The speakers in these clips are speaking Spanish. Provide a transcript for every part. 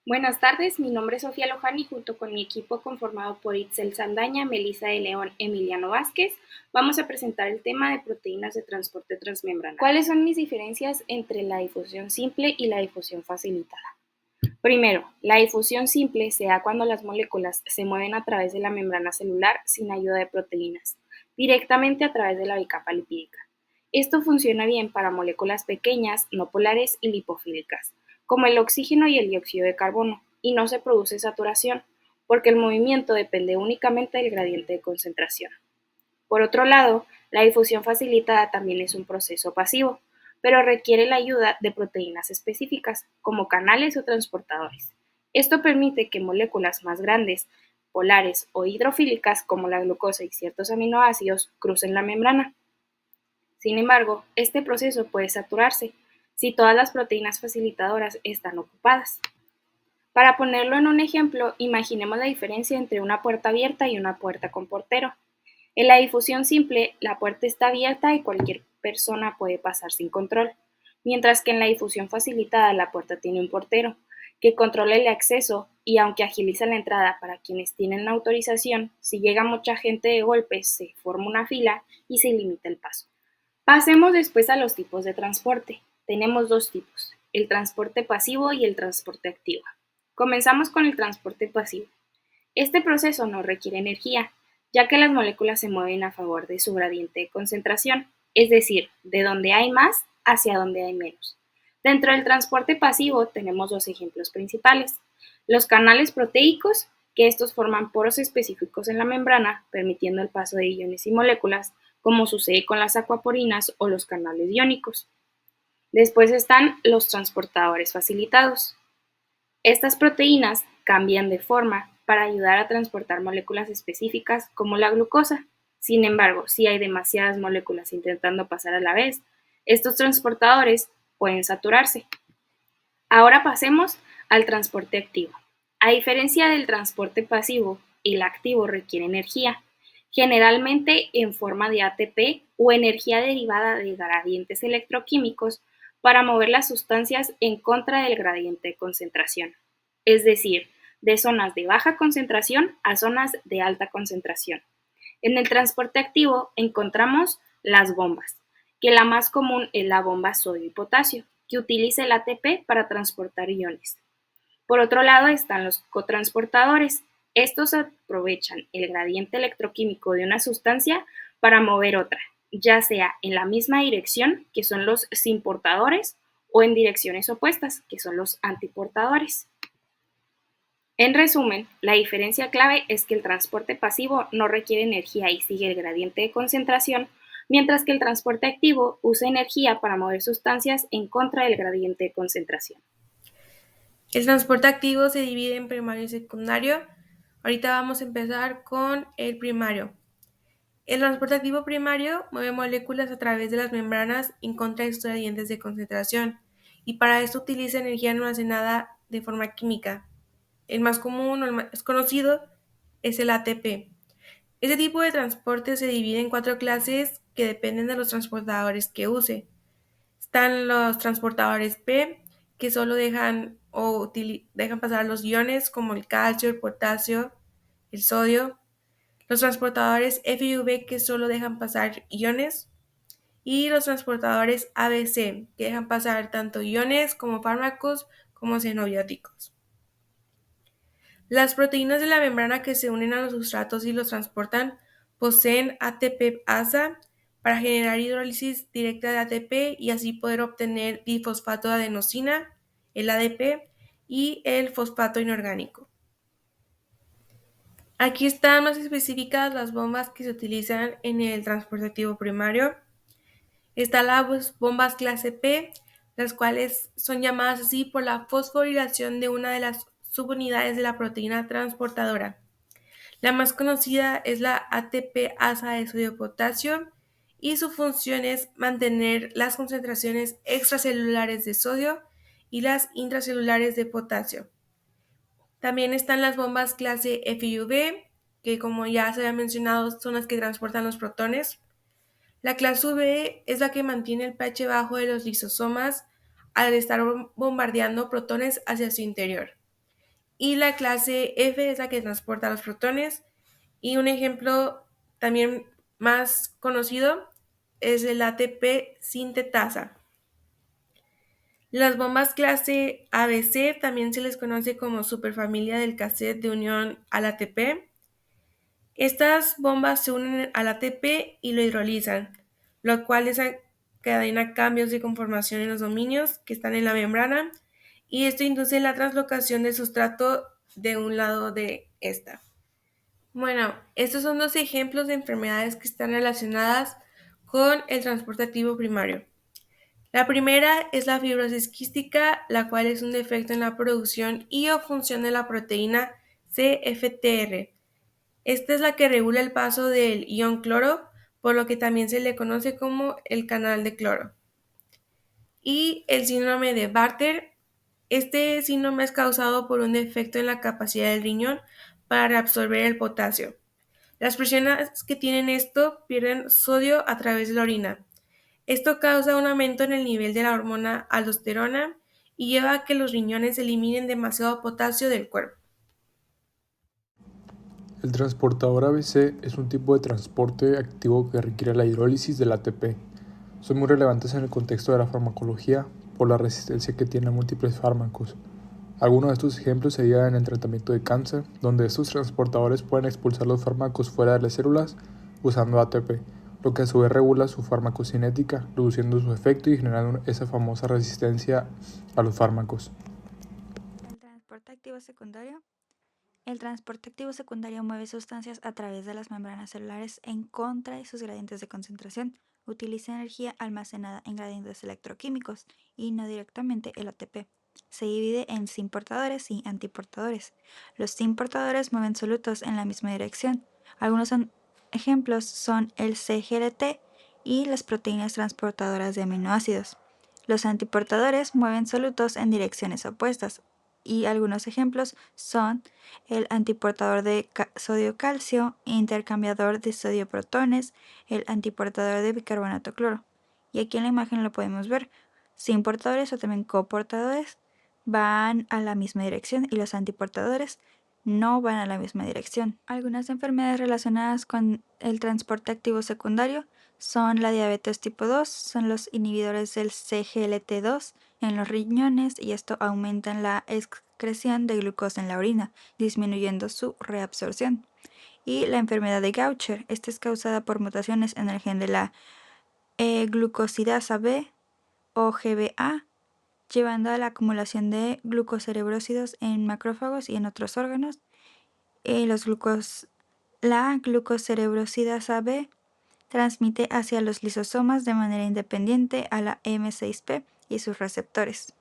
Buenas tardes, mi nombre es Sofía Loján y junto con mi equipo conformado por Itzel Saldaña, Melissa de León, Emiliano Vázquez, vamos a presentar el tema de proteínas de transporte transmembrana. ¿Cuáles son mis diferencias entre la difusión simple y la difusión facilitada? Primero, la difusión simple se da cuando las moléculas se mueven a través de la membrana celular sin ayuda de proteínas, directamente a través de la bicapa lipídica. Esto funciona bien para moléculas pequeñas, no polares y lipofílicas, como el oxígeno y el dióxido de carbono, y no se produce saturación, porque el movimiento depende únicamente del gradiente de concentración. Por otro lado, la difusión facilitada también es un proceso pasivo, pero requiere la ayuda de proteínas específicas, como canales o transportadores. Esto permite que moléculas más grandes, polares o hidrofílicas, como la glucosa y ciertos aminoácidos, crucen la membrana. Sin embargo, este proceso puede saturarse si todas las proteínas facilitadoras están ocupadas. Para ponerlo en un ejemplo, imaginemos la diferencia entre una puerta abierta y una puerta con portero. En la difusión simple, la puerta está abierta y cualquier persona puede pasar sin control, mientras que en la difusión facilitada la puerta tiene un portero que controla el acceso y aunque agiliza la entrada para quienes tienen la autorización, si llega mucha gente de golpe se forma una fila y se limita el paso. Pasemos después a los tipos de transporte. Tenemos dos tipos, el transporte pasivo y el transporte activo. Comenzamos con el transporte pasivo. Este proceso no requiere energía, ya que las moléculas se mueven a favor de su gradiente de concentración, es decir, de donde hay más hacia donde hay menos. Dentro del transporte pasivo tenemos dos ejemplos principales. Los canales proteicos, que estos forman poros específicos en la membrana, permitiendo el paso de iones y moléculas, como sucede con las acuaporinas o los canales iónicos. Después están los transportadores facilitados. Estas proteínas cambian de forma para ayudar a transportar moléculas específicas como la glucosa. Sin embargo, si hay demasiadas moléculas intentando pasar a la vez, estos transportadores pueden saturarse. Ahora pasemos al transporte activo. A diferencia del transporte pasivo, el activo requiere energía, generalmente en forma de ATP o energía derivada de gradientes electroquímicos para mover las sustancias en contra del gradiente de concentración, es decir, de zonas de baja concentración a zonas de alta concentración. En el transporte activo encontramos las bombas, que la más común es la bomba sodio y potasio, que utiliza el ATP para transportar iones. Por otro lado están los cotransportadores. Estos aprovechan el gradiente electroquímico de una sustancia para mover otra, ya sea en la misma dirección, que son los simportadores, o en direcciones opuestas, que son los antiportadores. En resumen, la diferencia clave es que el transporte pasivo no requiere energía y sigue el gradiente de concentración, mientras que el transporte activo usa energía para mover sustancias en contra del gradiente de concentración. El transporte activo se divide en primario y secundario. Ahorita vamos a empezar con el primario. El transporte activo primario mueve moléculas a través de las membranas en contra de sus gradientes de concentración y para esto utiliza energía almacenada de forma química. El más común o el más conocido es el ATP. Este tipo de transporte se divide en cuatro clases que dependen de los transportadores que use. Están los transportadores P, que solo dejan pasar los iones como el calcio, el potasio, el sodio. Los transportadores F y V, que solo dejan pasar iones. Y los transportadores ABC, que dejan pasar tanto iones como fármacos como xenobióticos. Las proteínas de la membrana que se unen a los sustratos y los transportan poseen ATP-ASA para generar hidrólisis directa de ATP y así poder obtener difosfato de adenosina, el ADP y el fosfato inorgánico. Aquí están más específicas las bombas que se utilizan en el transporte activo primario. Están las bombas clase P, las cuales son llamadas así por la fosforilación de una de las subunidades de la proteína transportadora. La más conocida es la ATP-asa de sodio-potasio y su función es mantener las concentraciones extracelulares de sodio y las intracelulares de potasio. También están las bombas clase F y V, que como ya se había mencionado son las que transportan los protones. La clase V es la que mantiene el pH bajo de los lisosomas al estar bombardeando protones hacia su interior. y la clase F es la que transporta los protones. Y un ejemplo también más conocido es el ATP sintetasa. Las bombas clase ABC también se les conoce como superfamilia del cassette de unión al ATP. Estas bombas se unen al ATP y lo hidrolizan, lo cual desencadena cambios de conformación en los dominios que están en la membrana, y esto induce la translocación del sustrato de un lado de esta. Bueno, estos son dos ejemplos de enfermedades que están relacionadas con el transporte activo primario. La primera es la fibrosis quística, la cual es un defecto en la producción y o función de la proteína CFTR. Esta es la que regula el paso del ion cloro, por lo que también se le conoce como el canal de cloro. Y el síndrome de Bartter. Este síndrome es causado por un defecto en la capacidad del riñón para reabsorber el potasio. Las personas que tienen esto pierden sodio a través de la orina. Esto causa un aumento en el nivel de la hormona aldosterona y lleva a que los riñones eliminen demasiado potasio del cuerpo. El transportador ABC es un tipo de transporte activo que requiere la hidrólisis del ATP. Son muy relevantes en el contexto de la farmacología por la resistencia que tiene a múltiples fármacos. Algunos de estos ejemplos serían en el tratamiento de cáncer, donde estos transportadores pueden expulsar los fármacos fuera de las células usando ATP, lo que a su vez regula su farmacocinética, reduciendo su efecto y generando esa famosa resistencia a los fármacos. El transporte activo secundario. El transporte activo secundario mueve sustancias a través de las membranas celulares en contra de sus gradientes de concentración. Utiliza energía almacenada en gradientes electroquímicos y no directamente el ATP. Se divide en sin-portadores y antiportadores. Los sin-portadores mueven solutos en la misma dirección. Algunos ejemplos son el CGLT y las proteínas transportadoras de aminoácidos. Los antiportadores mueven solutos en direcciones opuestas, y algunos ejemplos son el antiportador de sodio-calcio, intercambiador de sodio-protones, el antiportador de bicarbonato cloro. Y aquí en la imagen lo podemos ver. Sin portadores o también coportadores van a la misma dirección y los antiportadores no van a la misma dirección. Algunas enfermedades relacionadas con el transporte activo secundario son la diabetes tipo 2, son los inhibidores del CGLT2 en los riñones, y esto aumenta la excreción de glucosa en la orina, disminuyendo su reabsorción. Y la enfermedad de Gaucher, esta es causada por mutaciones en el gen de la glucosidasa B o GBA, llevando a la acumulación de glucocerebrósidos en macrófagos y en otros órganos. La glucocerebrosidasa B transmite hacia los lisosomas de manera independiente a la M6P y sus receptores.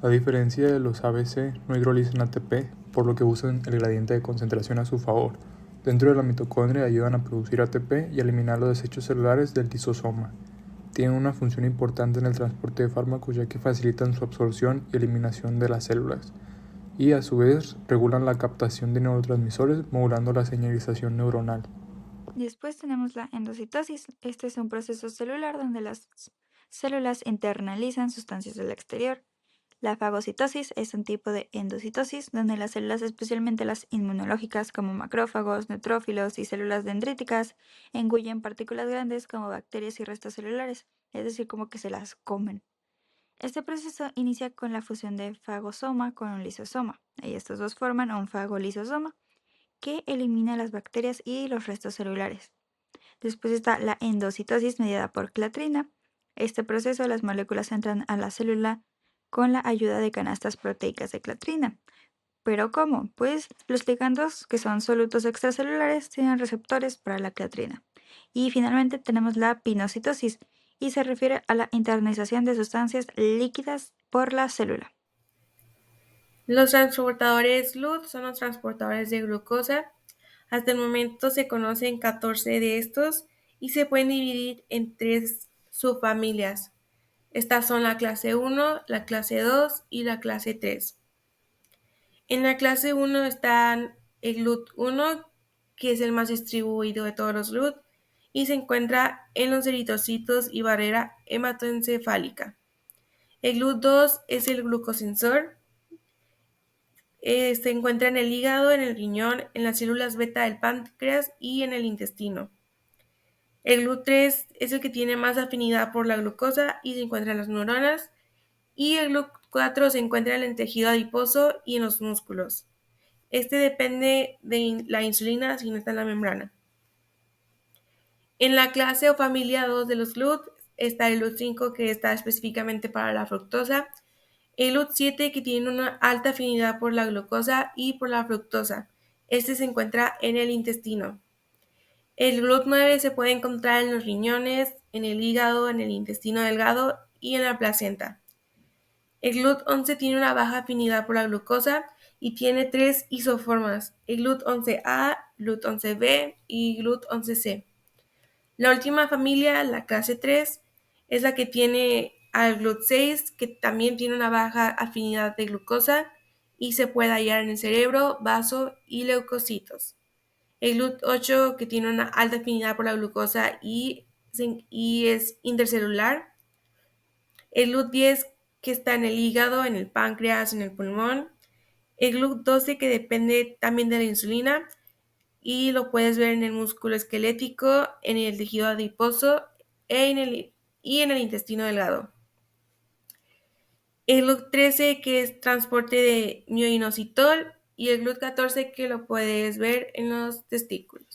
A diferencia de los ABC, no hidrolizan ATP, por lo que usan el gradiente de concentración a su favor. Dentro de la mitocondria ayudan a producir ATP y a eliminar los desechos celulares del lisosoma. Tienen una función importante en el transporte de fármacos, ya que facilitan su absorción y eliminación de las células, y a su vez regulan la captación de neurotransmisores, modulando la señalización neuronal. Después tenemos la endocitosis. Este es un proceso celular donde las células internalizan sustancias del exterior. La fagocitosis es un tipo de endocitosis donde las células, especialmente las inmunológicas como macrófagos, neutrófilos y células dendríticas, engullen partículas grandes como bacterias y restos celulares, es decir, como que se las comen. Este proceso inicia con la fusión de fagosoma con un lisosoma, y estos dos forman un fagolisosoma que elimina las bacterias y los restos celulares. Después está la endocitosis mediada por clatrina. Este proceso, las moléculas entran a la célula con la ayuda de canastas proteicas de clatrina. ¿Pero cómo? Pues los ligandos, que son solutos extracelulares, tienen receptores para la clatrina. Y finalmente tenemos la pinocitosis, y se refiere a la internalización de sustancias líquidas por la célula. Los transportadores LUT son los transportadores de glucosa. Hasta el momento se conocen 14 de estos y se pueden dividir en 3 subfamilias. Estas son la clase 1, la clase 2 y la clase 3. En la clase 1 están el GLUT1, que es el más distribuido de todos los GLUT, y se encuentra en los eritrocitos y barrera hematoencefálica. El GLUT2 es el glucosensor. Se encuentra en el hígado, en el riñón, en las células beta del páncreas y en el intestino. El GLUT3 es el que tiene más afinidad por la glucosa y se encuentra en las neuronas. Y el GLUT4 se encuentra en el tejido adiposo y en los músculos. Este depende de la insulina si no está en la membrana. En la clase o familia 2 de los GLUT está el GLUT5, que está específicamente para la fructosa, el GLUT7, que tiene una alta afinidad por la glucosa y por la fructosa. Este se encuentra en el intestino. El GLUT9 se puede encontrar en los riñones, en el hígado, en el intestino delgado y en la placenta. El GLUT11 tiene una baja afinidad por la glucosa y tiene 3 isoformas, el GLUT11A, GLUT11B y GLUT11C. La última familia, la clase 3, es la que tiene al GLUT6, que también tiene una baja afinidad de glucosa y se puede hallar en el cerebro, vaso y leucocitos. El GLUT8, que tiene una alta afinidad por la glucosa y es intercelular. El GLUT10, que está en el hígado, en el páncreas, en el pulmón. El GLUT12, que depende también de la insulina y lo puedes ver en el músculo esquelético, en el tejido adiposo y en el intestino delgado. El GLUT13, que es transporte de mioinositol, y el GLUT14, que lo puedes ver en los testículos.